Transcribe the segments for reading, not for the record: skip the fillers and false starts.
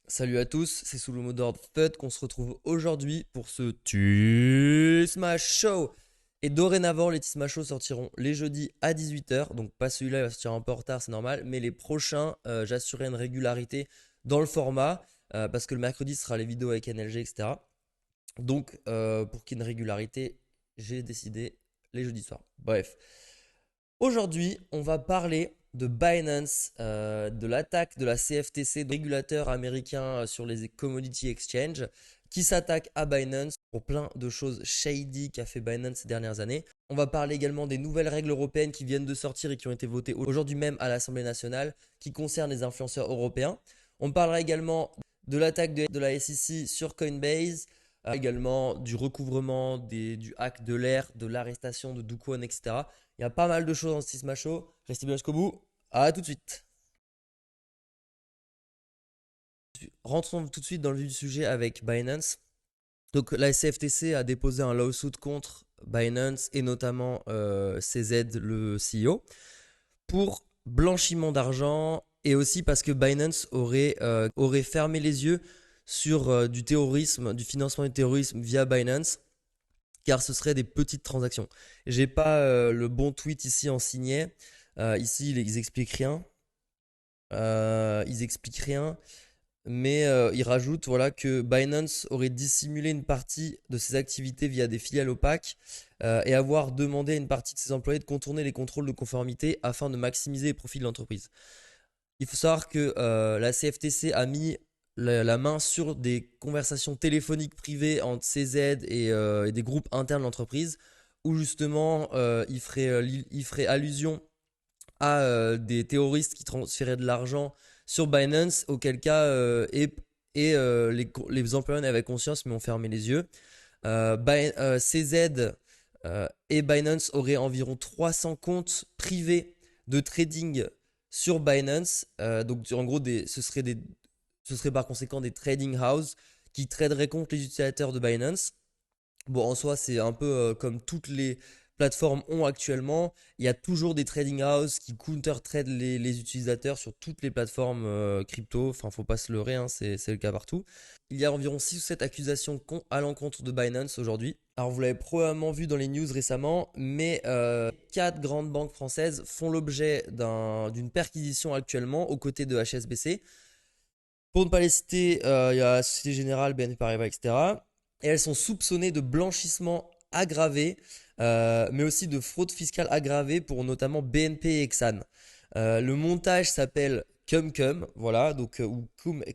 Salut à tous, c'est sous le mot d'ordre FUD qu'on se retrouve aujourd'hui pour ce Tisma Show. Et dorénavant, les Tisma Show sortiront les jeudis à 18 h. Donc pas celui-là, il va sortir un peu en retard, c'est normal. Mais les prochains, j'assurerai une régularité dans le format. Parce que le mercredi ce sera les vidéos avec NLG, etc. Donc pour qu'il y ait une régularité, j'ai décidé les jeudis soirs. Bref. Aujourd'hui, on va parler de Binance, de l'attaque de la CFTC, de régulateur américain sur les commodity exchange, qui s'attaque à Binance pour plein de choses shady qu'a fait Binance ces dernières années. On va parler également des nouvelles règles européennes qui viennent de sortir et qui ont été votées aujourd'hui même à l'Assemblée nationale, qui concernent les influenceurs européens. On parlera également de l'attaque de la SEC sur Coinbase, également du recouvrement, du hack de l'air, de l'arrestation de Do Kwon, etc. Il y a pas mal de choses dans ce Sisma Show. Restez bien jusqu'au bout. À tout de suite. Rentrons tout de suite dans le vif du sujet avec Binance. Donc la CFTC a déposé un lawsuit contre Binance et notamment CZ, le CEO, pour blanchiment d'argent et aussi parce que Binance aurait fermé les yeux sur du terrorisme, du financement du terrorisme via Binance, car ce serait des petites transactions. J'ai pas le bon tweet ici en signé. Ici, ils expliquent rien. Ils expliquent rien, mais ils rajoutent voilà, que Binance aurait dissimulé une partie de ses activités via des filiales opaques et avoir demandé à une partie de ses employés de contourner les contrôles de conformité afin de maximiser les profits de l'entreprise. Il faut savoir que la CFTC a mis la main sur des conversations téléphoniques privées entre CZ et des groupes internes de l'entreprise où justement il ferait allusion à des terroristes qui transféraient de l'argent sur Binance, auquel cas les employés en avaient conscience mais ont fermé les yeux. CZ et Binance auraient environ 300 comptes privés de trading sur Binance. Donc en gros, ce serait par conséquent des trading houses qui traderaient contre les utilisateurs de Binance. Bon, en soi, c'est un peu comme toutes les plateformes ont actuellement. Il y a toujours des trading houses qui counter-trade les utilisateurs sur toutes les plateformes crypto. Enfin, faut pas se leurrer, hein, c'est le cas partout. Il y a environ 6 ou 7 accusations à l'encontre de Binance aujourd'hui. Alors, vous l'avez probablement vu dans les news récemment, mais 4 grandes banques françaises font l'objet d'une perquisition actuellement aux côtés de HSBC. Pour ne pas les citer, il y a la Société Générale, BNP Paribas, etc. Et elles sont soupçonnées de blanchissement aggravé, mais aussi de fraude fiscale aggravée pour notamment BNP et Exane. Le montage s'appelle CumCum, voilà, donc ou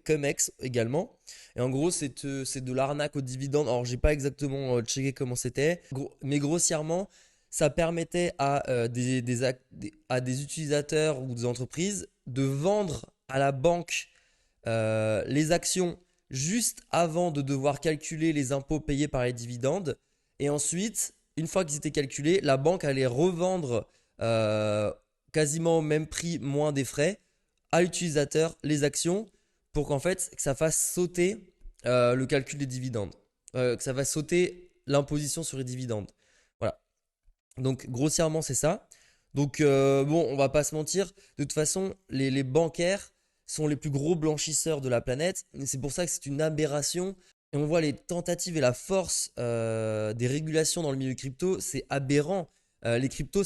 Cumex également. Et en gros, c'est de l'arnaque aux dividendes. Alors, j'ai pas exactement checké comment c'était, mais grossièrement, ça permettait à à des utilisateurs ou des entreprises de vendre à la banque les actions juste avant de devoir calculer les impôts payés par les dividendes. Et ensuite, une fois qu'ils étaient calculés, la banque allait revendre euh, quasiment au même prix, moins des frais, à l'utilisateur les actions pour qu'en fait, que ça fasse sauter le calcul des dividendes. Que ça fasse sauter l'imposition sur les dividendes. Voilà. Donc, grossièrement, c'est ça. Donc, bon, on va pas se mentir. De toute façon, les bancaires sont les plus gros blanchisseurs de la planète. Et c'est pour ça que c'est une aberration. Et on voit les tentatives et la force des régulations dans le milieu crypto. C'est aberrant. Les cryptos,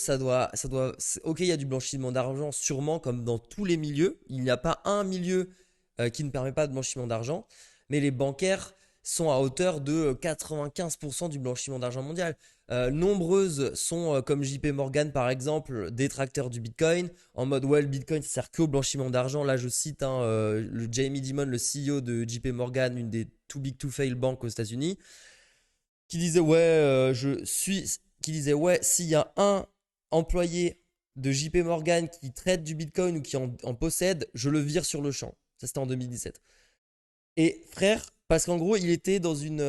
ok, il y a du blanchiment d'argent, sûrement, comme dans tous les milieux. Il n'y a pas un milieu qui ne permet pas de blanchiment d'argent. Mais les bancaires sont à hauteur de 95% du blanchiment d'argent mondial. Nombreuses sont, comme JP Morgan par exemple, détracteurs du Bitcoin, en mode ouais, le Bitcoin ça sert que au blanchiment d'argent. Là, je cite hein, le Jamie Dimon, le CEO de JP Morgan, une des too big to fail banques aux États-Unis, qui disait ouais, qui disait ouais, s'il y a un employé de JP Morgan qui traite du Bitcoin ou qui en possède, je le vire sur le champ. Ça, c'était en 2017. Et frère, parce qu'en gros, il était dans une,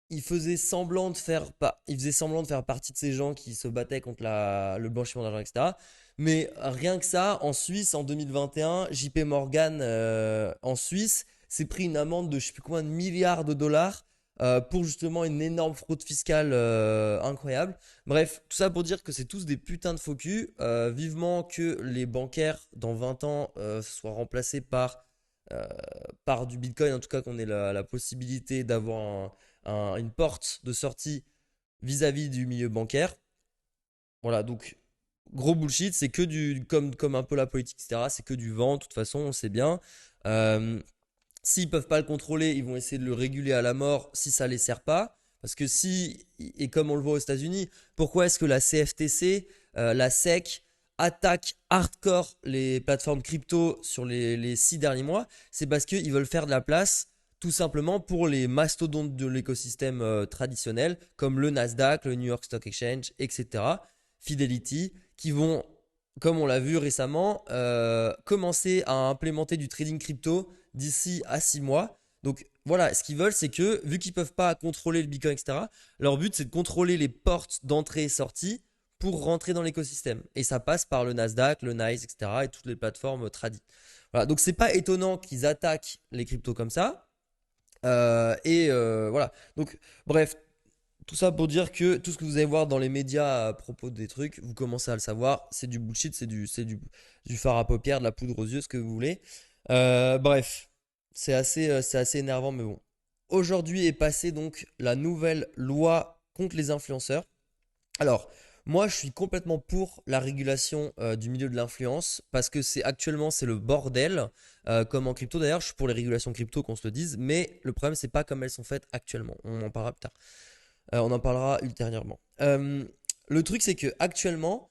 il faisait semblant de faire il faisait semblant de faire partie de ces gens qui se battaient contre le blanchiment d'argent, etc. Mais rien que ça, en Suisse, en 2021, JP Morgan en Suisse s'est pris une amende de je sais plus combien de milliards de dollars pour justement une énorme fraude fiscale incroyable. Bref, tout ça pour dire que c'est tous des putains de faux culs. Vivement que les bancaires, dans 20 ans, soient remplacés par euh, par du Bitcoin, en tout cas qu'on ait la possibilité d'avoir une porte de sortie vis-à-vis du milieu bancaire. Voilà, donc gros bullshit, c'est que comme un peu la politique, etc. C'est que du vent, de toute façon, on sait bien. Euh, S'ils peuvent pas le contrôler, ils vont essayer de le réguler à la mort si ça les sert pas. Parce que si, et comme on le voit aux États-Unis, pourquoi est-ce que la CFTC, la SEC, attaque hardcore les plateformes crypto sur les 6 derniers mois? C'est parce qu'ils veulent faire de la place tout simplement pour les mastodontes de l'écosystème traditionnel, comme le Nasdaq, le New York Stock Exchange, etc. Fidelity, qui vont, comme on l'a vu récemment, commencer à implémenter du trading crypto d'ici à 6 mois. Donc voilà, ce qu'ils veulent, c'est que, vu qu'ils ne peuvent pas contrôler le Bitcoin, etc., leur but, c'est de contrôler les portes d'entrée et sortie pour rentrer dans l'écosystème. Et ça passe par le Nasdaq, le NYSE, etc., et toutes les plateformes tradies. Voilà, donc c'est pas étonnant qu'ils attaquent les cryptos comme ça. Voilà. Donc, bref, tout ça pour dire que tout ce que vous allez voir dans les médias à propos des trucs, vous commencez à le savoir, c'est du bullshit, du fard à paupières, de la poudre aux yeux, ce que vous voulez. Bref, c'est assez énervant, mais bon. Aujourd'hui est passée donc la nouvelle loi contre les influenceurs. Alors, moi, je suis complètement pour la régulation du milieu de l'influence parce que c'est le bordel, comme en crypto d'ailleurs. Je suis pour les régulations crypto, qu'on se le dise, mais le problème, c'est pas comme elles sont faites actuellement. On en parlera plus tard. On en parlera ultérieurement. Le truc, c'est que actuellement,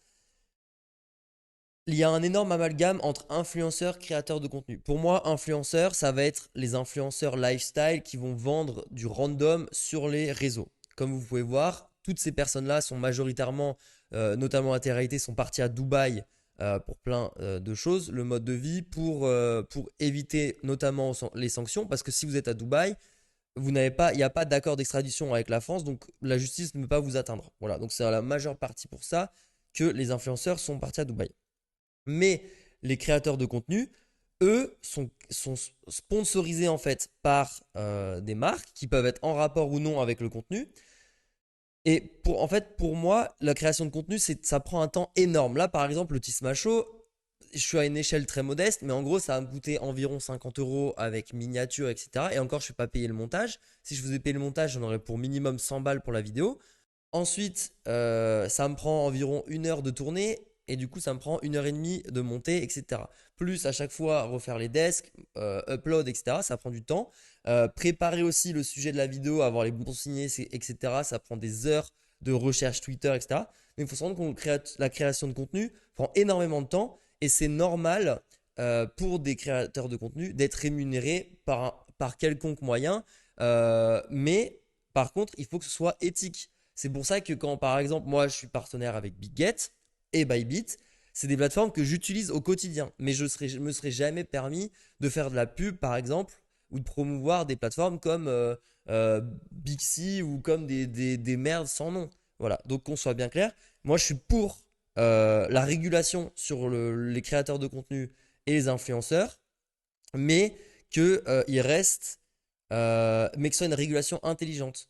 il y a un énorme amalgame entre influenceurs, créateurs de contenu. Pour moi, influenceurs, ça va être les influenceurs lifestyle qui vont vendre du random sur les réseaux. Comme vous pouvez voir, toutes ces personnes-là sont majoritairement, notamment la télé-réalité, sont parties à Dubaï pour plein de choses, le mode de vie, pour éviter notamment les sanctions. Parce que si vous êtes à Dubaï, il n'y a pas d'accord d'extradition avec la France, donc la justice ne peut pas vous atteindre. Voilà, donc c'est la majeure partie pour ça que les influenceurs sont partis à Dubaï. Mais les créateurs de contenu, eux, sont sponsorisés en fait par des marques qui peuvent être en rapport ou non avec le contenu. Et en fait, pour moi, la création de contenu, ça prend un temps énorme. Là, par exemple, le Tisma Show, je suis à une échelle très modeste, mais en gros, ça va me coûter environ 50 euros avec miniature, etc. Et encore, je ne suis pas payé le montage. Si je faisais payer le montage, j'en aurais pour minimum 100 balles pour la vidéo. Ensuite, ça me prend environ 1 heure de tourner et du coup, ça me prend 1 heure et demie de monter, etc. Plus à chaque fois refaire les desks, upload, etc. Ça prend du temps. Préparer aussi le sujet de la vidéo, avoir les bons signés, etc. Ça prend des heures de recherche Twitter, etc. Donc il faut se rendre compte que la création de contenu prend énormément de temps et c'est normal pour des créateurs de contenu d'être rémunérés par quelconque moyen. Mais par contre, il faut que ce soit éthique. C'est pour ça que quand, par exemple, moi, je suis partenaire avec BitGet et Bybit, c'est des plateformes que j'utilise au quotidien. Mais je me serais jamais permis de faire de la pub, par exemple, ou de promouvoir des plateformes comme Bixi ou comme des merdes sans nom. Voilà, donc qu'on soit bien clair. Moi, je suis pour la régulation sur les créateurs de contenu et les influenceurs, mais il reste, mais que ce soit une régulation intelligente.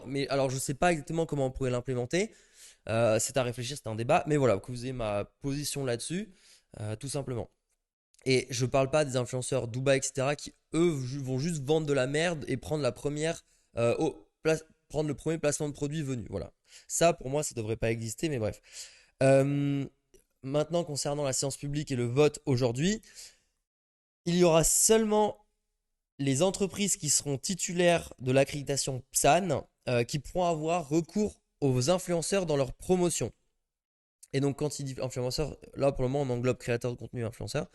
Mais alors, je ne sais pas exactement comment on pourrait l'implémenter. C'est à réfléchir, c'est un débat. Mais voilà, que vous ayez ma position là-dessus, tout simplement. Et je parle pas des influenceurs Dubaï, etc., qui eux vont juste vendre de la merde et prendre prendre le premier placement de produit venu. Voilà. Ça, pour moi, ça devrait pas exister, mais bref. Euh, Maintenant, concernant la séance publique et le vote aujourd'hui, il y aura seulement les entreprises qui seront titulaires de l'accréditation PSAN qui pourront avoir recours aux influenceurs dans leur promotion. Et donc, quand il dit influenceur, là pour le moment, on englobe créateur de contenu et influenceur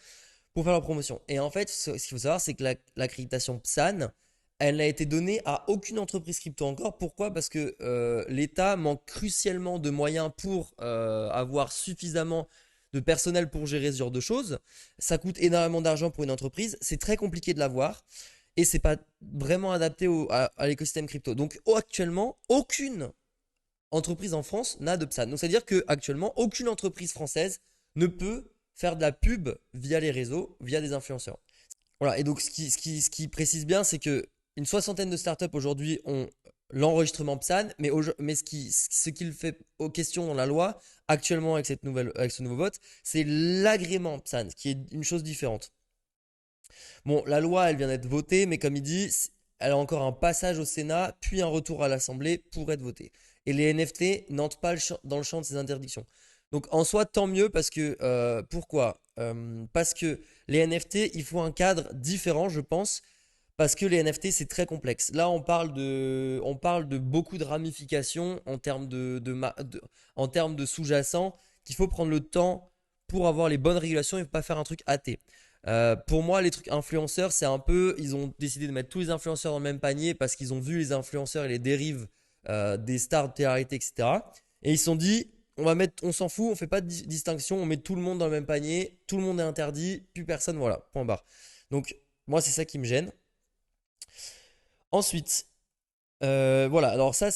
pour faire leur promotion. Et en fait, ce qu'il faut savoir, c'est que l'accréditation PSAN, elle n'a été donnée à aucune entreprise crypto encore. Pourquoi? Parce que l'État manque crucialement de moyens pour avoir suffisamment de personnel pour gérer ce genre de choses. Ça coûte énormément d'argent pour une entreprise. C'est très compliqué de l'avoir. Et c'est pas vraiment adapté à l'écosystème crypto. Donc actuellement, aucune entreprise en France n'a de PSAN. Donc c'est à dire qu'actuellement, aucune entreprise française ne peut faire de la pub via les réseaux, via des influenceurs. Voilà, et donc ce qui précise bien, c'est que une soixantaine de startups aujourd'hui ont l'enregistrement PSAN, mais ce qu'il fait aux questions dans la loi, actuellement avec ce nouveau vote, c'est l'agrément PSAN, qui est une chose différente. Bon, la loi, elle vient d'être votée, mais comme il dit, elle a encore un passage au Sénat, puis un retour à l'Assemblée pour être votée. Et les NFT n'entrent pas dans le champ de ces interdictions. Donc en soi, tant mieux parce que pourquoi? Parce que les NFT, il faut un cadre différent, je pense, parce que les NFT, c'est très complexe. Là, on parle de beaucoup de ramifications en termes en termes de sous-jacent qu'il faut prendre le temps pour avoir les bonnes régulations et pas faire un truc hâté. Pour moi, les trucs influenceurs, c'est un peu, ils ont décidé de mettre tous les influenceurs dans le même panier parce qu'ils ont vu les influenceurs et les dérives des stars de télé-réalité, etc. Et ils se sont dit, on s'en fout, on fait pas de distinction, on met tout le monde dans le même panier, tout le monde est interdit, plus personne, voilà, point barre. Donc, moi, c'est ça qui me gêne. Ensuite, voilà, alors ça,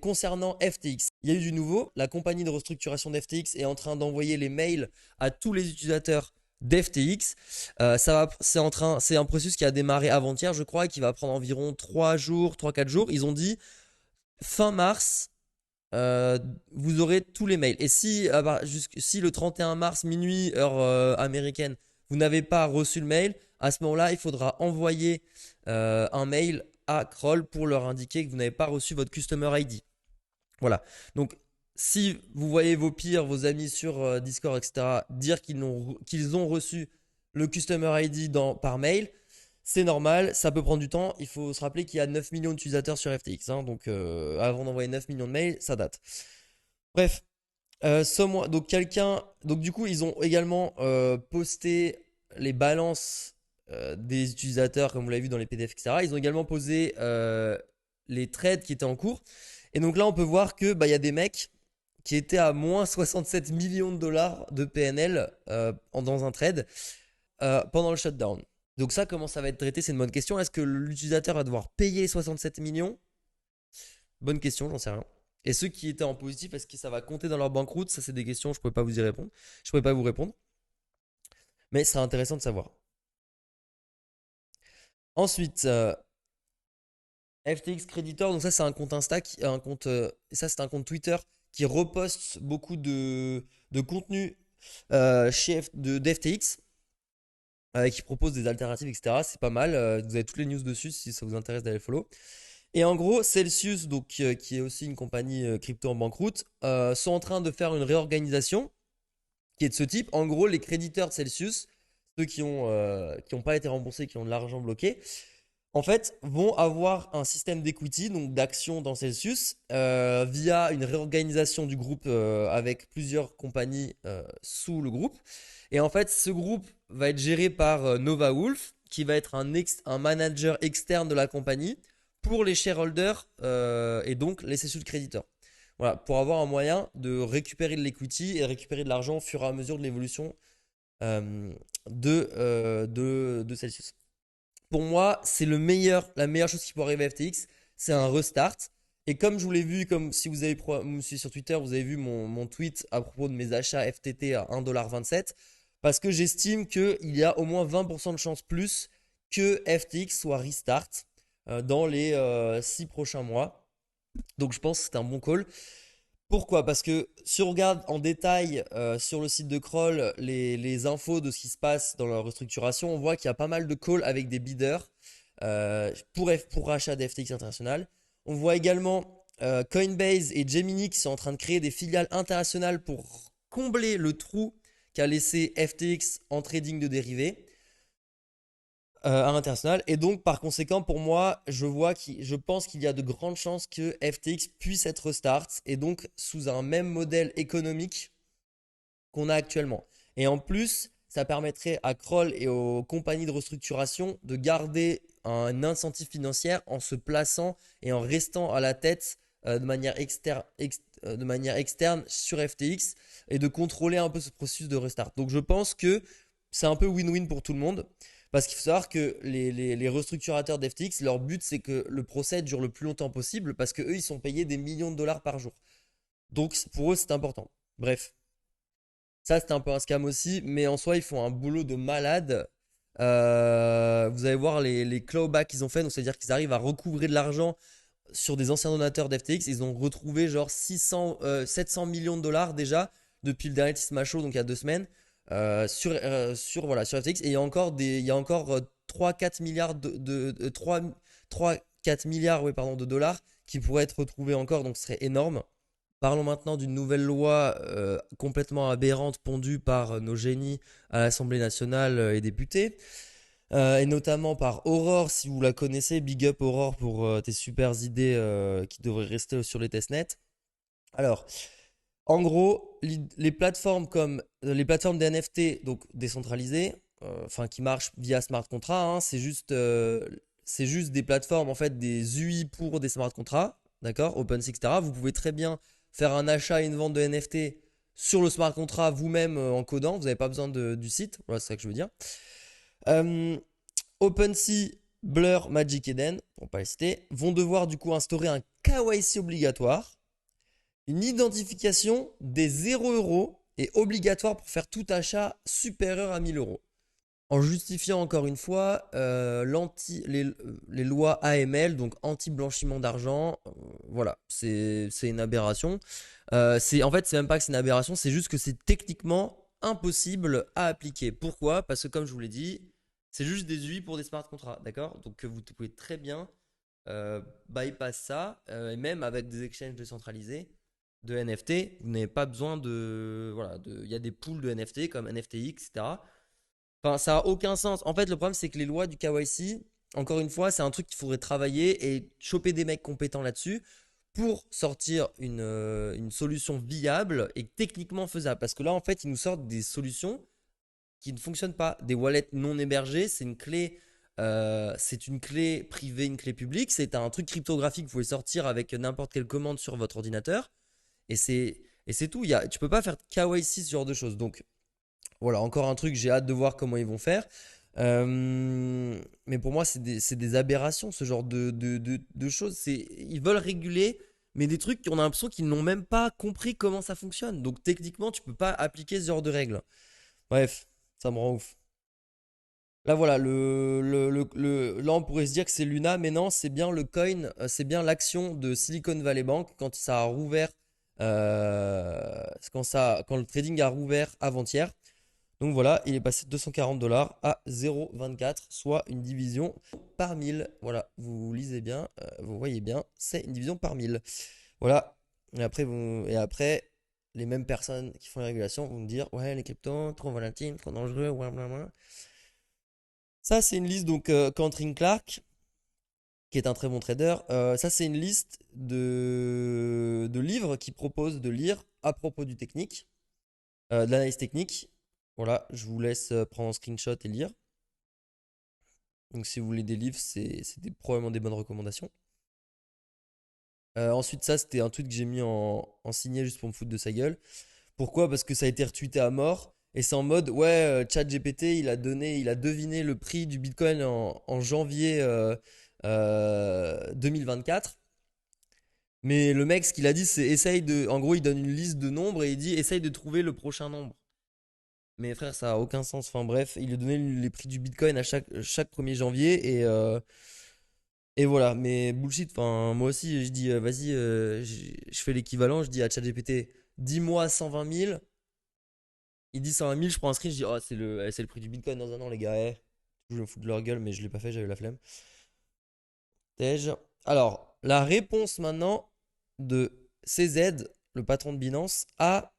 concernant FTX, il y a eu du nouveau. La compagnie de restructuration d'FTX est en train d'envoyer les mails à tous les utilisateurs d'FTX. C'est un processus qui a démarré avant-hier, je crois, et qui va prendre environ 3 jours, 3-4 jours. Ils ont dit fin mars, euh, vous aurez tous les mails. Et si le 31 mars, minuit, heure américaine, vous n'avez pas reçu le mail, à ce moment-là, il faudra envoyer un mail à Kroll pour leur indiquer que vous n'avez pas reçu votre Customer ID. Voilà. Donc, si vous voyez vos pires, vos amis sur Discord, etc., dire qu'ils ont reçu le Customer ID par mail, c'est normal, ça peut prendre du temps. Il faut se rappeler qu'il y a 9 millions d'utilisateurs sur FTX, hein, donc avant d'envoyer 9 millions de mails, ça date. Bref, donc du coup, ils ont également posté les balances des utilisateurs, comme vous l'avez vu dans les PDF, etc. Ils ont également posé les trades qui étaient en cours. Et donc là, on peut voir que bah, il y a des mecs qui étaient à moins 67 millions de dollars de PNL dans un trade pendant le shutdown. Donc ça, comment ça va être traité? C'est une bonne question. Est-ce que l'utilisateur va devoir payer 67 millions? Bonne question, j'en sais rien. Et ceux qui étaient en positif, est-ce que ça va compter dans leur banqueroute? Ça, c'est des questions, je ne pourrais pas vous y répondre. Je ne pourrais pas vous répondre. Mais c'est intéressant de savoir. Ensuite, FTX Creditor, donc ça c'est un compte Insta, ça c'est un compte Twitter qui reposte beaucoup de contenu d'FTX, qui propose des alternatives, etc. C'est pas mal. Vous avez toutes les news dessus si ça vous intéresse d'aller follow. Et en gros, Celsius, donc, qui est aussi une compagnie crypto en banqueroute, sont en train de faire une réorganisation qui est de ce type. En gros, les créditeurs de Celsius, ceux qui ont pas été remboursés, qui ont de l'argent bloqué, en fait, vont avoir un système d'equity, donc d'actions dans Celsius, via une réorganisation du groupe avec plusieurs compagnies sous le groupe. Et en fait, ce groupe va être géré par Nova Wolf, qui va être un manager externe de la compagnie pour les shareholders et donc les Celsius créditeurs. Voilà, pour avoir un moyen de récupérer de l'equity et de récupérer de l'argent au fur et à mesure de l'évolution euh, de Celsius. Pour moi, c'est la meilleure chose qui peut arriver à FTX, c'est un restart. Et comme je vous l'ai vu, comme si vous avez me suivez sur Twitter, vous avez vu mon tweet à propos de mes achats FTT à 1,27$, parce que j'estime qu'il y a au moins 20% de chance plus que FTX soit restart dans les 6 prochains mois. Donc je pense que c'est un bon call. Pourquoi? Parce que si on regarde en détail sur le site de Kroll les infos de ce qui se passe dans leur restructuration, on voit qu'il y a pas mal de calls avec des bidders pour rachat d'FTX International. On voit également Coinbase et Gemini qui sont en train de créer des filiales internationales pour combler le trou qu'a laissé FTX en trading de dérivés à l'international. Et donc, par conséquent, pour moi, je pense qu'il y a de grandes chances que FTX puisse être start et donc sous un même modèle économique qu'on a actuellement. Et en plus, ça permettrait à Kroll et aux compagnies de restructuration de garder un incentive financier en se plaçant et en restant à la tête de manière externe sur FTX et de contrôler un peu ce processus de restart. Donc je pense que c'est un peu win-win pour tout le monde. Parce qu'il faut savoir que les restructurateurs d'FTX, leur but c'est que le procès dure le plus longtemps possible parce que eux ils sont payés des millions de dollars par jour. Donc pour eux c'est important. Bref, ça c'est un peu un scam aussi, mais en soi ils font un boulot de malade. Vous allez voir les clawbacks qu'ils ont fait, donc c'est-à-dire qu'ils arrivent à recouvrer de l'argent sur des anciens donateurs d'FTX. Ils ont retrouvé genre 700 millions de dollars déjà depuis le dernier Tisma Show, donc il y a 2 semaines. voilà, sur FTX. Et il y a encore 3-4 milliards 3-4 milliards ouais, pardon, de dollars qui pourraient être retrouvés encore, donc ce serait énorme. Parlons maintenant d'une nouvelle loi complètement aberrante pondue par nos génies à l'Assemblée nationale et députés, et notamment par Aurore, si vous la connaissez. Big up Aurore pour tes super idées qui devraient rester sur les testnets. Alors, en gros, les plateformes comme les plateformes des NFT, donc décentralisées, enfin qui marchent via smart contract, hein, c'est juste des plateformes, en fait, des UI pour des smart contracts, d'accord, OpenSea, etc. Vous pouvez très bien faire un achat et une vente de NFT sur le smart contract vous-même en codant, vous n'avez pas besoin du site, voilà, c'est ça que je veux dire. Euh, OpenSea, Blur, Magic Eden, pour pas les citer, vont devoir du coup instaurer un KYC obligatoire. Une identification des 0 € est obligatoire pour faire tout achat supérieur à 1000 euros. En justifiant encore une fois les lois AML, donc anti-blanchiment d'argent. Voilà, c'est une aberration. En fait, c'est même pas que c'est une aberration, c'est juste que c'est techniquement impossible à appliquer. Pourquoi? Parce que comme je vous l'ai dit, c'est juste des UI pour des smart contracts, d'accord? Donc vous pouvez très bien bypass ça, et même avec des exchanges décentralisés de NFT, vous n'avez pas besoin de... Voilà, il y a des pools de NFT comme NFTX, etc. Enfin, ça a aucun sens. En fait, le problème, c'est que les lois du KYC, encore une fois, c'est un truc qu'il faudrait travailler et choper des mecs compétents là-dessus pour sortir une solution viable et techniquement faisable. Parce que là, en fait, ils nous sortent des solutions qui ne fonctionnent pas. Des wallets non hébergés, c'est une clé privée, une clé publique. C'est un truc cryptographique que vous pouvez sortir avec n'importe quelle commande sur votre ordinateur. Et c'est tout. Tu peux pas faire KYC, ce genre de choses. Donc, voilà, encore un truc, j'ai hâte de voir comment ils vont faire. Mais pour moi, c'est des aberrations, ce genre de choses. Ils veulent réguler, mais des trucs qu'on a l'impression qu'ils n'ont même pas compris comment ça fonctionne. Donc techniquement, tu peux pas appliquer ce genre de règles. Bref, ça me rend ouf. Là, voilà, là, on pourrait se dire que c'est Luna, mais non, c'est bien le coin, c'est bien l'action de Silicon Valley Bank quand ça a rouvert, quand le trading a rouvert avant-hier. Donc voilà, il est passé de 240 dollars à 0,24, soit une division par 1000. Voilà, vous lisez bien, vous voyez bien, c'est une division par 1000. Voilà, et après, les mêmes personnes qui font les régulations vont me dire, ouais, les cryptos, trop volatiles, trop dangereux, ouais, blablabla. Ça, c'est une liste, donc Cantrin Clark, qui est un très bon trader. Ça, c'est une liste de livres qu'il propose de lire à propos du technique, de l'analyse technique. Voilà, je vous laisse prendre un screenshot et lire. Donc si vous voulez des livres, probablement des bonnes recommandations. Ensuite, ça, c'était un tweet que j'ai mis en signé juste pour me foutre de sa gueule. Pourquoi? Parce que ça a été retweeté à mort. Et c'est en mode, ouais, ChatGPT, il a deviné le prix du Bitcoin en janvier 2024. Mais le mec, ce qu'il a dit, c'est en gros, il donne une liste de nombres et il dit, essaye de trouver le prochain nombre. Mais frère, ça a aucun sens. Enfin bref, il a donné les prix du Bitcoin à chaque 1er janvier et voilà. Mais bullshit, enfin moi aussi, je dis, vas-y, je fais l'équivalent, je dis à ChatGPT, dis-moi 120 000. Il dit 120 000, je prends un screen, je dis, oh, c'est le prix du Bitcoin dans un an, les gars. Je me fous de leur gueule, mais je l'ai pas fait, j'avais la flemme. Tej. Alors, la réponse maintenant de CZ, le patron de Binance, à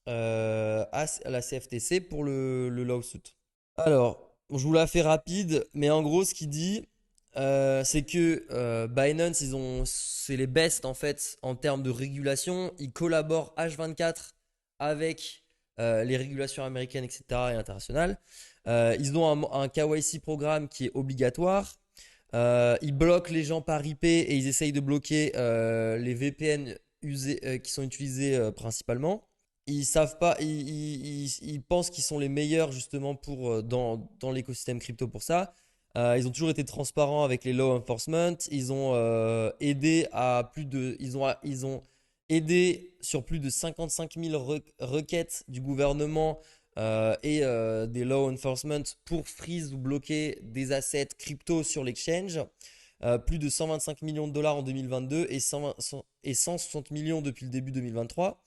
la CFTC pour le lawsuit. Alors, je vous la fais rapide, mais en gros, ce qu'il dit, c'est que Binance, c'est les best en fait en termes de régulation. Ils collaborent H24 avec les régulations américaines, etc. et internationales. Ils ont un KYC programme qui est obligatoire. Ils bloquent les gens par IP et ils essayent de bloquer les VPN qui sont utilisés principalement. Ils savent pas, ils pensent qu'ils sont les meilleurs justement dans l'écosystème crypto pour ça. Ils ont toujours été transparents avec les law enforcement. Ils ont aidé ils ont aidé sur plus de 55 000 requêtes du gouvernement et des law enforcement pour freeze ou bloquer des assets crypto sur l'exchange. Plus de 125 millions de dollars en 2022 et 160 millions depuis le début 2023.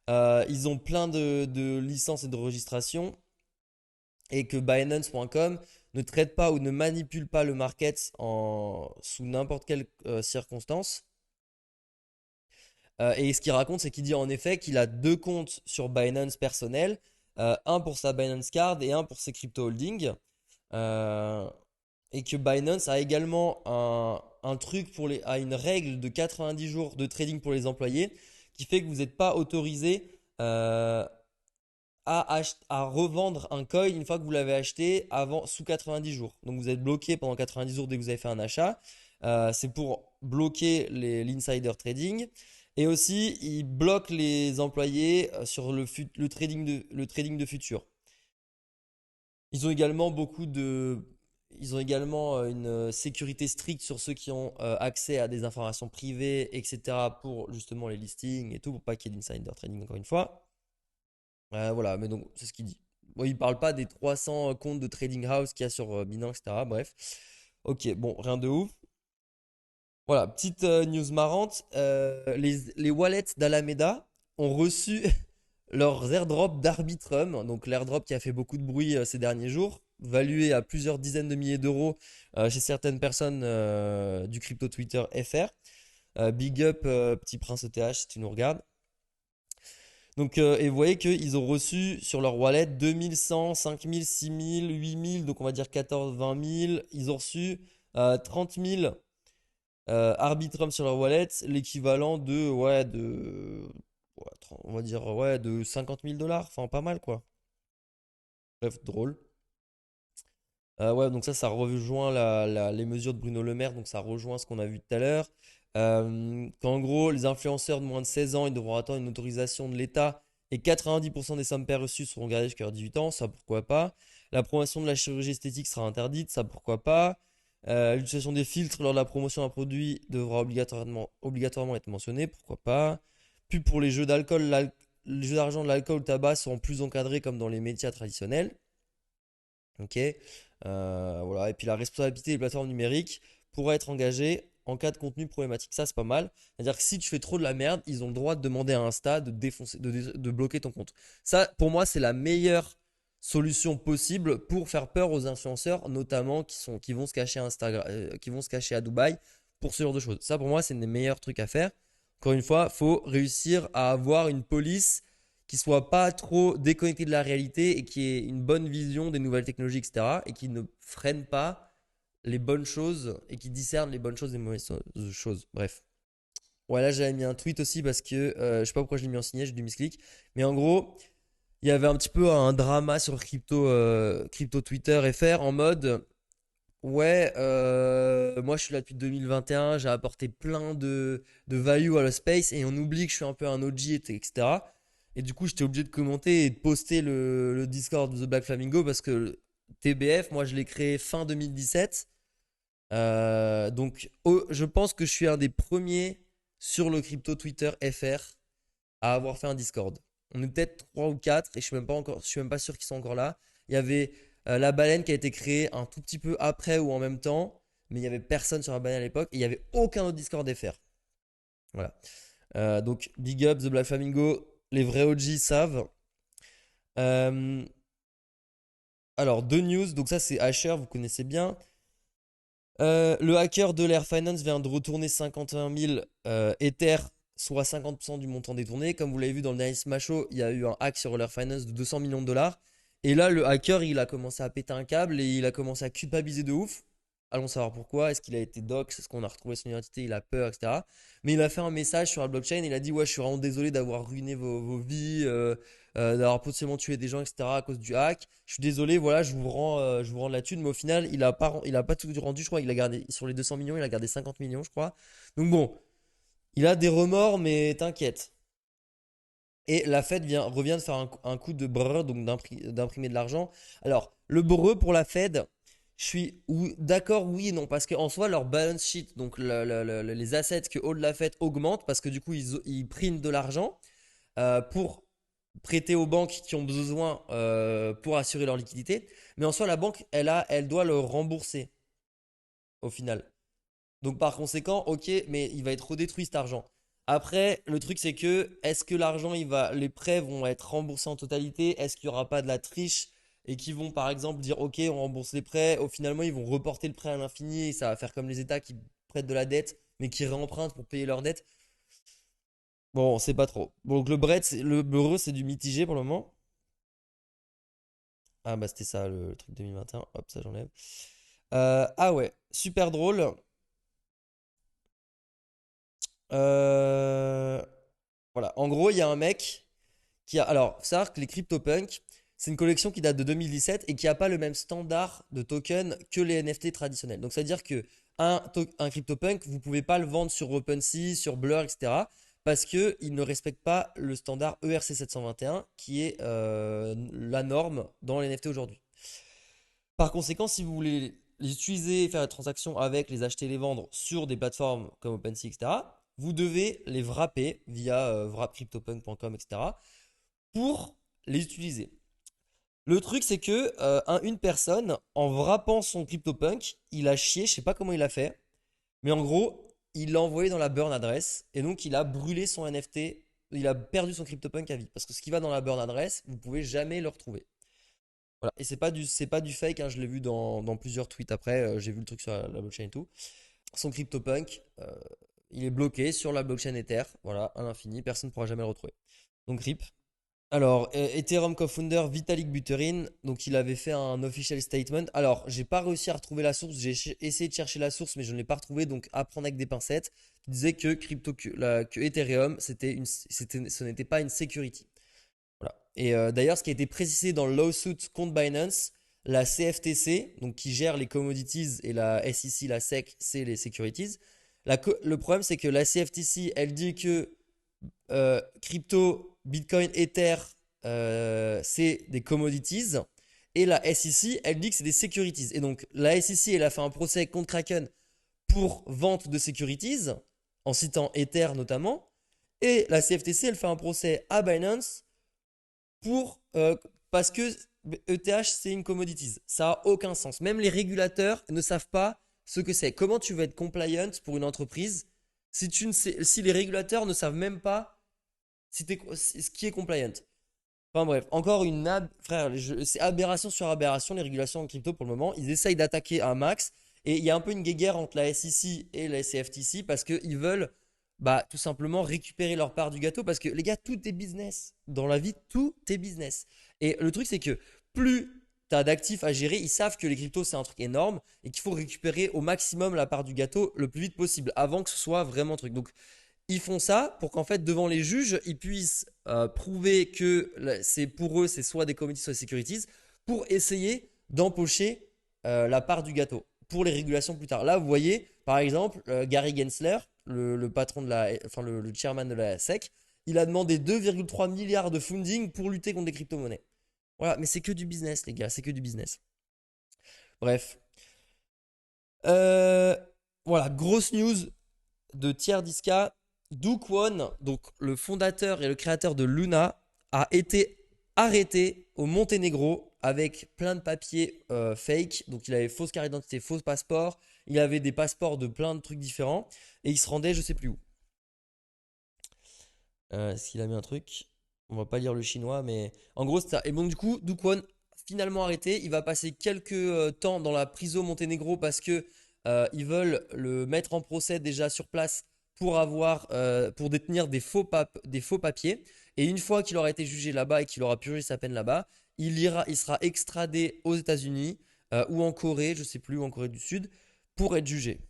Ils ont plein de licences et de registrations et que Binance.com ne traite pas ou ne manipule pas le market sous n'importe quelle circonstance. Et ce qu'il raconte, c'est qu'il dit en effet qu'il a deux comptes sur Binance personnel, un pour sa Binance Card et un pour ses crypto holdings. Euh, et que Binance a également un truc a une règle de 90 jours de trading pour les employés qui fait que vous n'êtes pas autorisé à revendre un coin une fois que vous l'avez acheté avant, sous 90 jours. Donc vous êtes bloqué pendant 90 jours dès que vous avez fait un achat. C'est pour bloquer l'insider trading. Et aussi, ils bloquent les employés sur le trading de futur. Ils ont également beaucoup de... Ils ont également une sécurité stricte sur ceux qui ont accès à des informations privées, etc. pour justement les listings et tout, pour pas qu'il y ait d'insider trading encore une fois. Voilà, mais donc c'est ce qu'il dit. Bon, il parle pas des 300 comptes de trading house qu'il y a sur Binance, etc. Bref. Ok, bon, rien de ouf. Voilà, petite news marrante. Les wallets d'Alameda ont reçu leurs airdrops d'Arbitrum, donc l'airdrop qui a fait beaucoup de bruit ces derniers jours, valué à plusieurs dizaines de milliers d'euros chez certaines personnes du crypto Twitter FR. Big up, petit prince ETH, si tu nous regardes. Donc, et vous voyez qu'ils ont reçu sur leur wallet 2100, 5000, 6000, 8000, donc on va dire 14, 20 000. Ils ont reçu 30 000 Arbitrum sur leur wallet, l'équivalent ouais, on va dire, ouais, de 50 000 dollars. Enfin, pas mal, quoi. Bref, drôle. Ouais, donc ça rejoint les mesures de Bruno Le Maire, donc ça rejoint ce qu'on a vu tout à l'heure. Qu'en gros, les influenceurs de moins de 16 ans, ils devront attendre une autorisation de l'État et 90% des sommes perçues seront gardées jusqu'à leurs 18 ans, ça pourquoi pas. La promotion de la chirurgie esthétique sera interdite, ça pourquoi pas. L'utilisation des filtres lors de la promotion d'un produit devra obligatoirement être mentionnée, pourquoi pas. Pub pour les jeux d'alcool, les jeux d'argent, de l'alcool, le tabac seront plus encadrés comme dans les médias traditionnels. Ok. Voilà. Et puis la responsabilité des plateformes numériques pourra être engagée en cas de contenu problématique. Ça, c'est pas mal. C'est-à-dire que si tu fais trop de la merde, ils ont le droit de demander à Insta de défoncer, de bloquer ton compte. Ça, pour moi, c'est la meilleure solution possible pour faire peur aux influenceurs, notamment qui vont se cacher à Instagram, qui vont se cacher à Dubaï pour ce genre de choses. Ça, pour moi, c'est un des meilleurs trucs à faire. Encore une fois, faut réussir à avoir une police qui soit pas trop déconnecté de la réalité et qui ait une bonne vision des nouvelles technologies, etc. et qui ne freine pas les bonnes choses et qui discerne les bonnes choses des mauvaises choses. Bref. Ouais, là j'avais mis un tweet aussi parce que je sais pas pourquoi je l'ai mis en signé, j'ai dû misclick. Mais en gros, il y avait un petit peu un drama sur crypto Twitter FR en mode ouais, moi je suis là depuis 2021, j'ai apporté plein de value à le space et on oublie que je suis un peu un OG, etc. Et du coup, j'étais obligé de commenter et de poster le Discord de The Black Flamingo parce que TBF, moi je l'ai créé fin 2017. Donc, je pense que je suis un des premiers sur le crypto Twitter FR à avoir fait un Discord. On est peut-être 3 ou 4 et je suis même pas sûr qu'ils sont encore là. Il y avait la baleine qui a été créée un tout petit peu après ou en même temps, mais il y avait personne sur la baleine à l'époque et il y avait aucun autre Discord FR. Voilà. Donc, big up The Black Flamingo, les vrais OG savent. Euh, alors, deux news. Donc, ça, c'est Asher, vous connaissez bien. Le hacker de l'Air Finance vient de retourner 51 000 Ether, soit 50% du montant détourné. Comme vous l'avez vu dans le dernier Smash Show, il y a eu un hack sur l'Air Finance de 200 millions de dollars. Et là, le hacker, il a commencé à péter un câble et il a commencé à culpabiliser de ouf. Allons savoir pourquoi. Est-ce qu'il a été dox? Est-ce qu'on a retrouvé son identité? Il a peur, etc. Mais il a fait un message sur la blockchain. Il a dit: ouais, je suis vraiment désolé d'avoir ruiné vos vies, d'avoir potentiellement tué des gens, etc. à cause du hack. Je suis désolé, voilà, je vous rends la thune. Mais au final, il a pas tout rendu. Je crois qu'il a gardé, sur les 200 millions, il a gardé 50 millions, je crois. Donc bon, il a des remords, mais t'inquiète. Et la Fed revient de faire un coup de brrr, donc d'imprimer de l'argent. Alors, le brrr pour la Fed, je suis d'accord, oui et non, parce qu'en soi, leur balance sheet, donc les assets que hold la Fed augmentent, parce que du coup, ils prennent de l'argent pour prêter aux banques qui ont besoin pour assurer leur liquidité. Mais en soi, la banque, elle doit le rembourser au final. Donc par conséquent, ok, mais il va être redétruit cet argent. Après, le truc c'est que est-ce que l'argent, les prêts vont être remboursés en totalité? Est-ce qu'il n'y aura pas de la triche et qu'ils vont par exemple dire OK, on rembourse les prêts, au finalement ils vont reporter le prêt à l'infini et ça va faire comme les États qui prêtent de la dette mais qui réempruntent pour payer leur dette. Bon, on sait pas trop. Bon, donc le Breu c'est du mitigé pour le moment. Ah bah c'était ça le truc 2021. Hop, ça j'enlève. Ah ouais, super drôle. Euh, Voilà, en gros, il y a un mec qui a. Alors, faut savoir que les CryptoPunks, c'est une collection qui date de 2017 et qui n'a pas le même standard de token que les NFT traditionnels. Donc, c'est-à-dire que un CryptoPunk, vous ne pouvez pas le vendre sur OpenSea, sur Blur, etc. Parce qu'il ne respecte pas le standard ERC 721 qui est la norme dans les NFT aujourd'hui. Par conséquent, si vous voulez les utiliser, faire des transactions avec, les acheter, les vendre sur des plateformes comme OpenSea, etc., vous devez les wrapper via wrapcryptopunk.com, etc., pour les utiliser. Le truc, c'est que une personne, en wrappant son CryptoPunk, il a chié, je sais pas comment il a fait, mais en gros, il l'a envoyé dans la burn adresse, et donc il a brûlé son NFT, il a perdu son CryptoPunk à vie. Parce que ce qui va dans la burn adresse, vous pouvez jamais le retrouver. Voilà. Et c'est pas du fake, hein, je l'ai vu dans plusieurs tweets après, j'ai vu le truc sur la blockchain et tout. Son CryptoPunk, il est bloqué sur la blockchain Ether, voilà, à l'infini, personne ne pourra jamais le retrouver. Donc RIP. Alors, Ethereum co-founder Vitalik Buterin, donc il avait fait un official statement. Alors, j'ai pas réussi à retrouver la source, essayé de chercher la source, mais je ne l'ai pas retrouvée, donc à prendre avec des pincettes. Il disait que Ethereum, ce n'était pas une security. Voilà. Et d'ailleurs, ce qui a été précisé dans le lawsuit contre Binance, la CFTC, donc qui gère les commodities, et la SEC, la SEC, c'est les securities. Le problème, c'est que la CFTC, elle dit que crypto, Bitcoin, Ether, c'est des commodities. Et la SEC, elle dit que c'est des securities. Et donc, la SEC, elle a fait un procès contre Kraken pour vente de securities, en citant Ether notamment. Et la CFTC, elle fait un procès à Binance pour, parce que ETH, c'est une commodities. Ça n'a aucun sens. Même les régulateurs ne savent pas ce que c'est. Comment tu veux être compliant pour une entreprise si, si les régulateurs ne savent même pas ce qui est compliant? Enfin bref, encore frère, c'est aberration sur aberration les régulations en crypto pour le moment. Ils essayent d'attaquer un max et il y a un peu une guéguerre entre la SEC et la CFTC parce qu'ils veulent bah, tout simplement récupérer leur part du gâteau parce que les gars, tout est business. Dans la vie, tout est business. Et le truc, c'est que plus tu as d'actifs à gérer, ils savent que les cryptos, c'est un truc énorme et qu'il faut récupérer au maximum la part du gâteau le plus vite possible avant que ce soit vraiment un truc. Donc, ils font ça pour qu'en fait, devant les juges, ils puissent prouver que c'est pour eux, c'est soit des commodities, soit des securities, pour essayer d'empocher la part du gâteau pour les régulations plus tard. Là, vous voyez, par exemple, Gary Gensler, le patron enfin le chairman de la SEC, il a demandé 2,3 milliards de funding pour lutter contre les crypto-monnaies. Voilà, mais c'est que du business, les gars, c'est que du business. Bref. Euh, voilà, grosse news de Tier 10K. Do Kwon, donc le fondateur et le créateur de Luna, a été arrêté au Monténégro avec plein de papiers fake. Donc il avait fausse carte d'identité, faux passeport. Il avait des passeports de plein de trucs différents. Et il se rendait je sais plus où. Est-ce qu'il a mis un truc? On va pas lire le chinois, mais en gros c'est ça. Et bon du coup, Do Kwon finalement arrêté. Il va passer quelques temps dans la prison au Monténégro parce que ils veulent le mettre en procès déjà sur place pour détenir des faux papiers. Et une fois qu'il aura été jugé là-bas et qu'il aura purgé sa peine là-bas, il sera extradé aux États-Unis ou en Corée, je sais plus, ou en Corée du Sud, pour être jugé.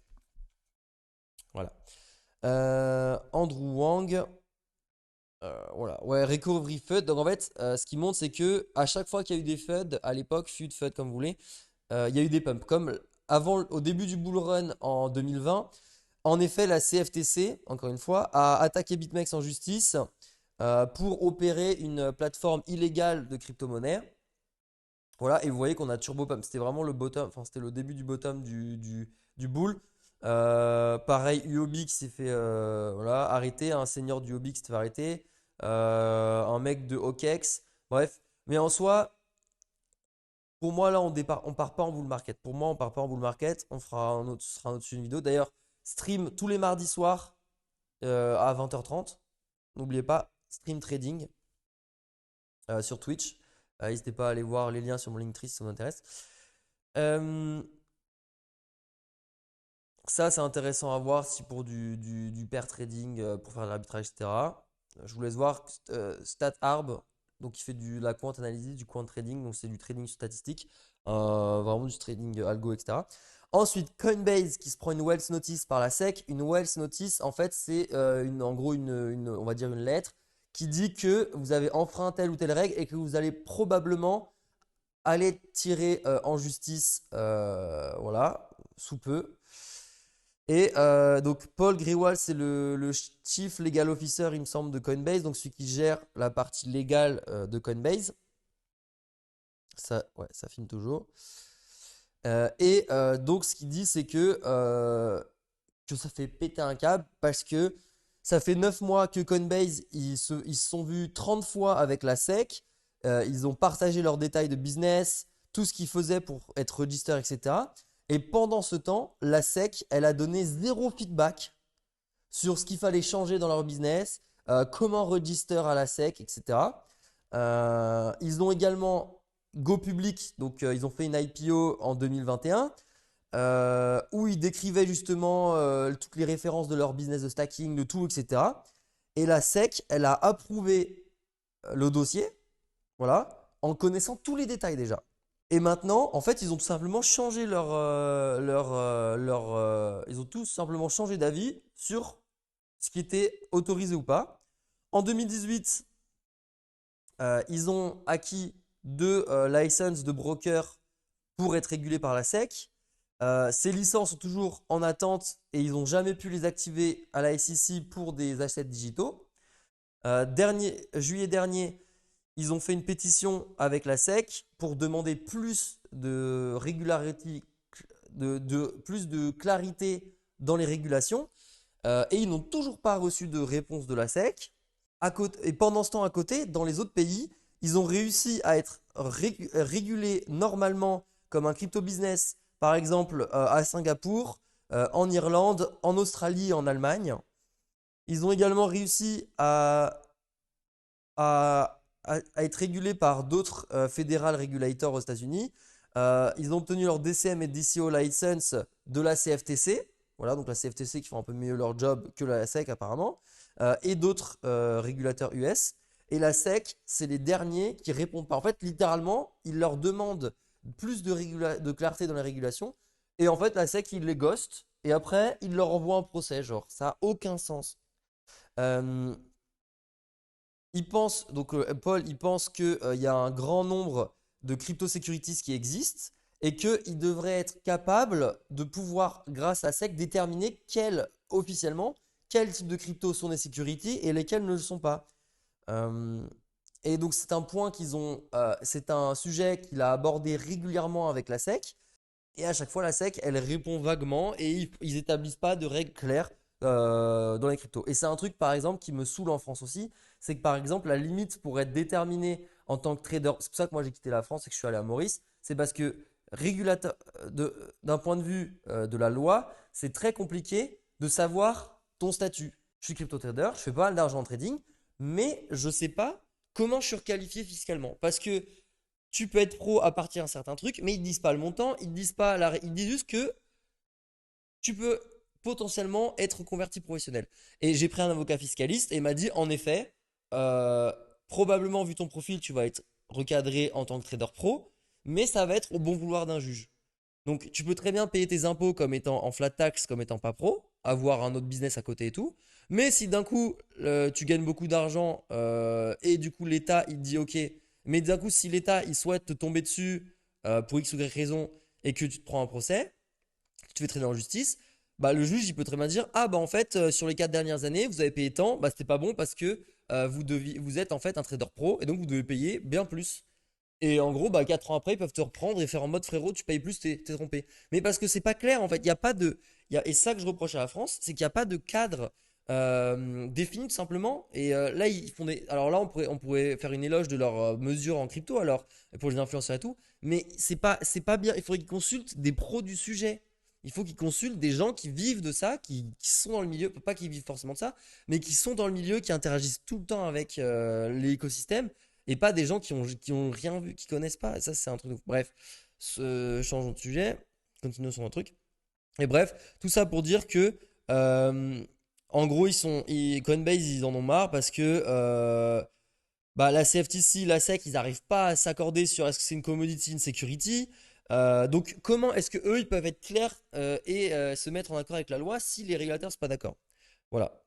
Voilà. Andrew Wang, voilà, ouais, Recovery FUD. Donc en fait, ce qui montre, c'est que à chaque fois qu'il y a eu des FUD, à l'époque, FUD, comme vous voulez, il y a eu des pumps. Comme au début du bull run en 2020, en effet, la CFTC, encore une fois, a attaqué BitMEX en justice pour opérer une plateforme illégale de crypto-monnaie. Voilà, et vous voyez qu'on a turbo pump. C'était vraiment le bottom, enfin, c'était le début du bottom du bull. Pareil, UOB qui s'est fait voilà, arrêter, un senior du UOB qui s'est fait arrêter, un mec de OKEx. Bref, mais en soi, pour moi, là, on part pas en bull market. Pour moi, on part pas en bull market. On fera ce sera un autre une vidéo. D'ailleurs, stream tous les mardis soirs à 20h30. N'oubliez pas, stream trading sur Twitch. N'hésitez pas à aller voir les liens sur mon Linktree si ça vous intéresse. Euh, Ça, c'est intéressant à voir si pour du pair trading, pour faire de l'arbitrage, etc. Je vous laisse voir StatArb, donc il fait la quant analysis, du quant trading, donc c'est du trading statistique, vraiment du trading algo, etc. Ensuite, Coinbase qui se prend une Wells Notice par la SEC. Une Wells Notice, en fait, c'est en gros on va dire une lettre qui dit que vous avez enfreint telle ou telle règle et que vous allez probablement aller tirer en justice, voilà, sous peu. Et donc Paul Grewal, c'est le Chief Legal Officer, il me semble, de Coinbase, donc celui qui gère la partie légale de Coinbase. Ça, ouais, ça filme toujours. Donc ce qu'il dit, c'est que ça fait péter un câble parce que ça fait 9 mois que Coinbase, ils se sont vus 30 fois avec la SEC. Ils ont partagé leurs détails de business, tout ce qu'ils faisaient pour être register, etc. Et pendant ce temps, la SEC, elle a donné zéro feedback sur ce qu'il fallait changer dans leur business, comment register à la SEC, etc. Ils ont également go public, donc ils ont fait une IPO en 2021 où ils décrivaient justement toutes les références de leur business de stacking, de tout, etc. Et la SEC, elle a approuvé le dossier, voilà, en connaissant tous les détails déjà. Et maintenant, en fait, ils ont tout simplement changé ils ont tout simplement changé d'avis sur ce qui était autorisé ou pas. En 2018, ils ont acquis deux licenses de broker pour être régulés par la SEC. Ces licences sont toujours en attente et ils n'ont jamais pu les activer à la SEC pour des assets digitaux. Juillet dernier, ils ont fait une pétition avec la SEC pour demander plus de régularité, plus de clarité dans les régulations. Et ils n'ont toujours pas reçu de réponse de la SEC. Et pendant ce temps, à côté, dans les autres pays, ils ont réussi à être régulés normalement comme un crypto business, par exemple à Singapour, en Irlande, en Australie et en Allemagne. Ils ont également réussi à être régulés par d'autres federal regulators aux États-Unis. Ils ont obtenu leur DCM et DCO license de la CFTC. Voilà, donc la CFTC qui font un peu mieux leur job que la SEC apparemment, et d'autres régulateurs US. Et la SEC, c'est les derniers qui répondent pas. En fait, littéralement, ils leur demandent plus de clarté dans les régulations. Et en fait, la SEC, ils les ghostent. Et après, ils leur envoient un procès. Genre, ça n'a aucun sens. Euh, donc Paul, il pense qu'il y a un grand nombre de crypto-securities qui existent et qu'il devrait être capable de pouvoir, grâce à SEC, déterminer officiellement, quels types de cryptos sont des securities et lesquels ne le sont pas. Euh, et donc c'est un point c'est un sujet qu'il a abordé régulièrement avec la SEC. Et à chaque fois, la SEC, elle répond vaguement et ils établissent pas de règles claires dans les cryptos. Et c'est un truc, par exemple, qui me saoule en France aussi, c'est que par exemple, la limite pour être déterminée en tant que trader, c'est pour ça que moi j'ai quitté la France et que je suis allé à Maurice, c'est parce que régulateur, d'un point de vue de la loi, c'est très compliqué de savoir ton statut. Je suis crypto trader, je fais pas mal d'argent en trading, mais je sais pas comment je suis requalifié fiscalement. Parce que tu peux être pro à partir d'un certain truc, mais ils disent pas le montant, ils disent pas ils disent juste que tu peux potentiellement être converti professionnel. Et j'ai pris un avocat fiscaliste et il m'a dit en effet, euh, probablement vu ton profil, tu vas être recadré en tant que trader pro, mais ça va être au bon vouloir d'un juge. Donc tu peux très bien payer tes impôts comme étant en flat tax, comme étant pas pro, avoir un autre business à côté et tout. Mais si d'un coup tu gagnes beaucoup d'argent et du coup l'État il dit ok, mais d'un coup si l'État il souhaite te tomber dessus pour X ou Y raison et que tu te prends un procès, que tu te fais traîner en justice, bah le juge il peut très bien dire ah bah en fait sur les 4 dernières années vous avez payé tant, bah c'était pas bon parce que vous êtes en fait un trader pro et donc vous devez payer bien plus. Et en gros, bah, 4 ans après, ils peuvent te reprendre et faire en mode frérot, tu payes plus, t'es trompé. Mais parce que c'est pas clair, en fait. Il y a pas de. Et ça que je reproche à la France, c'est qu'il n'y a pas de cadre défini tout simplement. Et là, ils font des. Alors là, on pourrait faire une éloge de leurs mesures en crypto, alors, pour les influenceurs et tout. Mais c'est pas bien. Il faudrait qu'ils consultent des pros du sujet. Il faut qu'ils consultent des gens qui vivent de ça, qui sont dans le milieu, pas qui vivent forcément de ça, mais qui sont dans le milieu, qui interagissent tout le temps avec l'écosystème, et pas des gens qui ont rien vu, qui connaissent pas. Et ça, c'est un truc de fou. Bref, changeons de sujet, continuons sur un truc. Et bref, tout ça pour dire que, euh, en gros, Coinbase, ils en ont marre parce que bah, la CFTC, la SEC, ils n'arrivent pas à s'accorder sur est-ce que c'est une commodity, une security. Donc, comment est-ce que eux, ils peuvent être clairs et se mettre en accord avec la loi si les régulateurs ne sont pas d'accord? Voilà.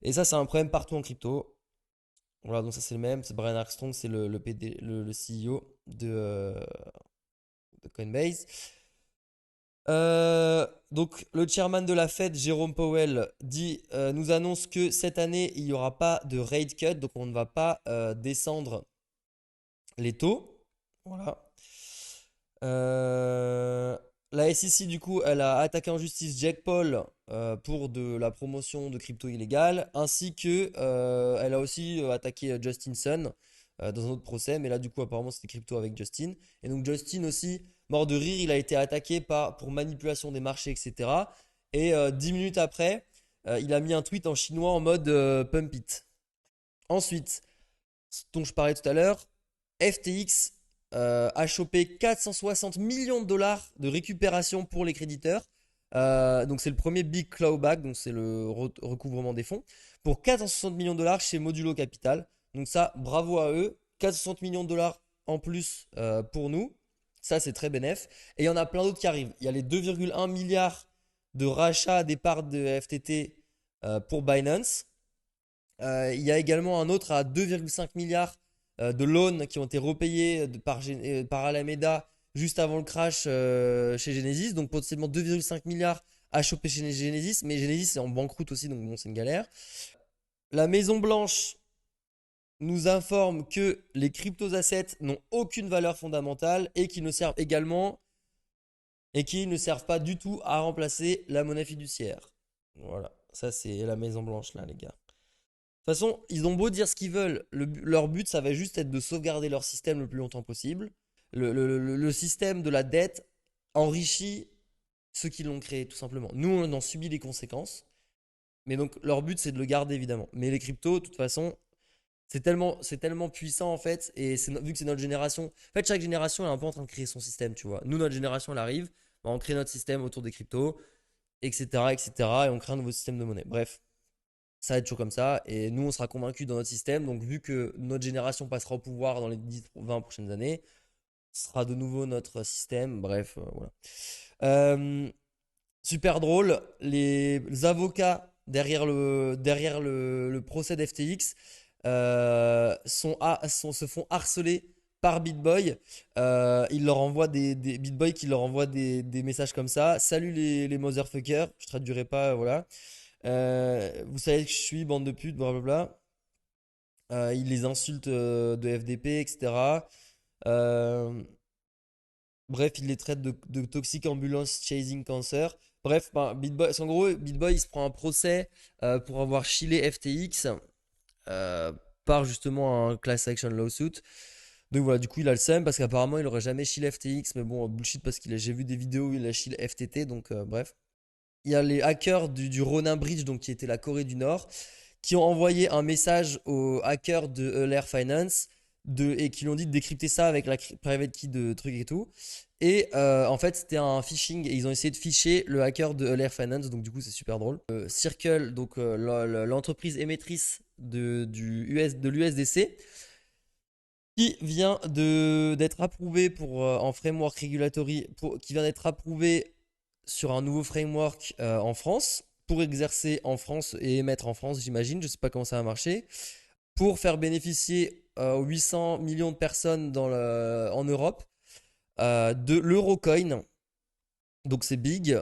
Et ça, c'est un problème partout en crypto. Voilà, donc ça, c'est le même. C'est Brian Armstrong, c'est le CEO de Coinbase. Donc, le chairman de la Fed, Jérôme Powell, nous annonce que cette année, il n'y aura pas de rate cut, donc on ne va pas descendre les taux. Voilà. Euh, la SEC, du coup, elle a attaqué en justice Jake Paul pour de la promotion de crypto illégale, ainsi que elle a aussi attaqué Justin Sun dans un autre procès, mais là, du coup, apparemment, c'était crypto avec Justin. Et donc, Justin aussi, mort de rire, il a été attaqué pour manipulation des marchés, etc. Et 10 minutes après, il a mis un tweet en chinois en mode Pump it. Ensuite, ce dont je parlais tout à l'heure, FTX a chopé 460 millions de dollars de récupération pour les créditeurs. Donc c'est le premier big clawback, donc c'est le recouvrement des fonds, pour 460 millions de dollars chez Modulo Capital. Donc ça, bravo à eux. 460 millions de dollars en plus pour nous. Ça, c'est très bénéf. Et il y en a plein d'autres qui arrivent. Il y a les 2,1 milliards de rachats des parts de FTT pour Binance. Il y a également un autre à 2,5 milliards de loans qui ont été repayés par Alameda juste avant le crash chez Genesis. Donc potentiellement 2,5 milliards à choper chez Genesis. Mais Genesis est en banqueroute aussi, donc bon, c'est une galère. La Maison Blanche nous informe que les crypto-assets n'ont aucune valeur fondamentale et qu'ils ne servent également et qu'ils ne servent pas du tout à remplacer la monnaie fiduciaire. Voilà, ça c'est la Maison Blanche là, les gars. De toute façon, ils ont beau dire ce qu'ils veulent, leur but, ça va juste être de sauvegarder leur système le plus longtemps possible. Le système de la dette enrichit ceux qui l'ont créé, tout simplement. Nous, on en subit les conséquences. Mais donc, leur but, c'est de le garder, évidemment. Mais les cryptos, de toute façon, c'est tellement puissant, en fait. Et vu que c'est notre génération. En fait, chaque génération est un peu en train de créer son système, tu vois. Nous, notre génération, elle arrive. On crée notre système autour des cryptos, etc., etc. Et on crée un nouveau système de monnaie. Bref. Ça va être toujours comme ça. Et nous, on sera convaincus dans notre système. Donc, vu que notre génération passera au pouvoir dans les 10-20 prochaines années, ce sera de nouveau notre système. Bref, voilà. Euh, Super drôle. Les avocats derrière le procès d'FTX se font harceler par BitBoy. Ils leur envoient BitBoy qui leur envoie des messages comme ça. Salut les motherfuckers. Je traduirai pas, voilà. Vous savez que je suis bande de putes, blablabla. Il les insulte de FDP, etc. Euh, Bref, il les traite de toxic ambulance chasing cancer. Bref, ben, en gros, BitBoy il se prend un procès pour avoir chillé FTX euh, par justement un class action lawsuit. Donc voilà, du coup, il a le seum parce qu'apparemment, il aurait jamais chillé FTX. Mais bon, bullshit parce j'ai vu des vidéos où il a chillé FTT. Donc bref. Il y a les hackers du Ronin Bridge, donc qui était la Corée du Nord, qui ont envoyé un message aux hackers de Euler Finance et qui lui ont dit de décrypter ça avec la private key de trucs et tout. Et en fait, c'était un phishing et ils ont essayé de ficher le hacker de Euler Finance, donc du coup, c'est super drôle. Circle, donc l'entreprise émettrice de l'USDC, qui vient d'être approuvé en framework regulatory, qui vient d'être approuvé sur un nouveau framework en France pour exercer en France et émettre en France, j'imagine. Je sais pas comment ça va marcher. Pour faire bénéficier 800 millions de personnes en Europe de l'Eurocoin. Donc c'est big.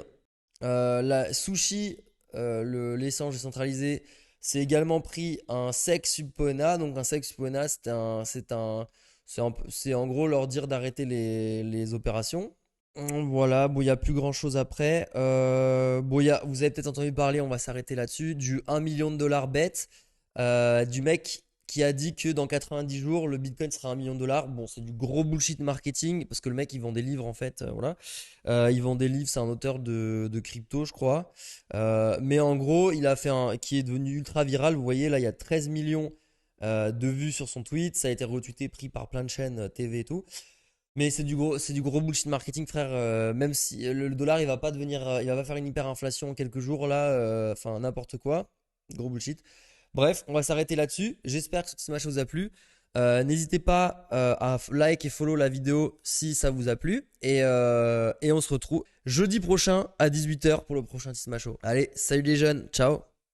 La Sushi, l'échange décentralisé, c'est également pris un SEC Subpoena. Donc un SEC Subpoena, c'est en gros leur dire d'arrêter les opérations. Voilà, bon, il n'y a plus grand chose après. Bon, vous avez peut-être entendu parler, on va s'arrêter là-dessus, du 1 million de dollars bet, du mec qui a dit que dans 90 jours, le Bitcoin sera 1 million de dollars. Bon, c'est du gros bullshit marketing parce que le mec, il vend des livres en fait. Voilà. Il vend des livres, c'est un auteur de crypto, je crois. Mais en gros, il a fait un qui est devenu ultra viral. Vous voyez, là, il y a 13 millions de vues sur son tweet. Ça a été retweeté, pris par plein de chaînes TV et tout. Mais c'est du gros bullshit marketing, frère. Même si le dollar, il va pas devenir, il va pas faire une hyperinflation en quelques jours là. Enfin, n'importe quoi. Gros bullshit. Bref, on va s'arrêter là-dessus. J'espère que ce match vous a plu. N'hésitez pas à like et follow la vidéo si ça vous a plu. Et on se retrouve jeudi prochain à 18 h pour le prochain Smash Show. Allez, salut les jeunes, ciao.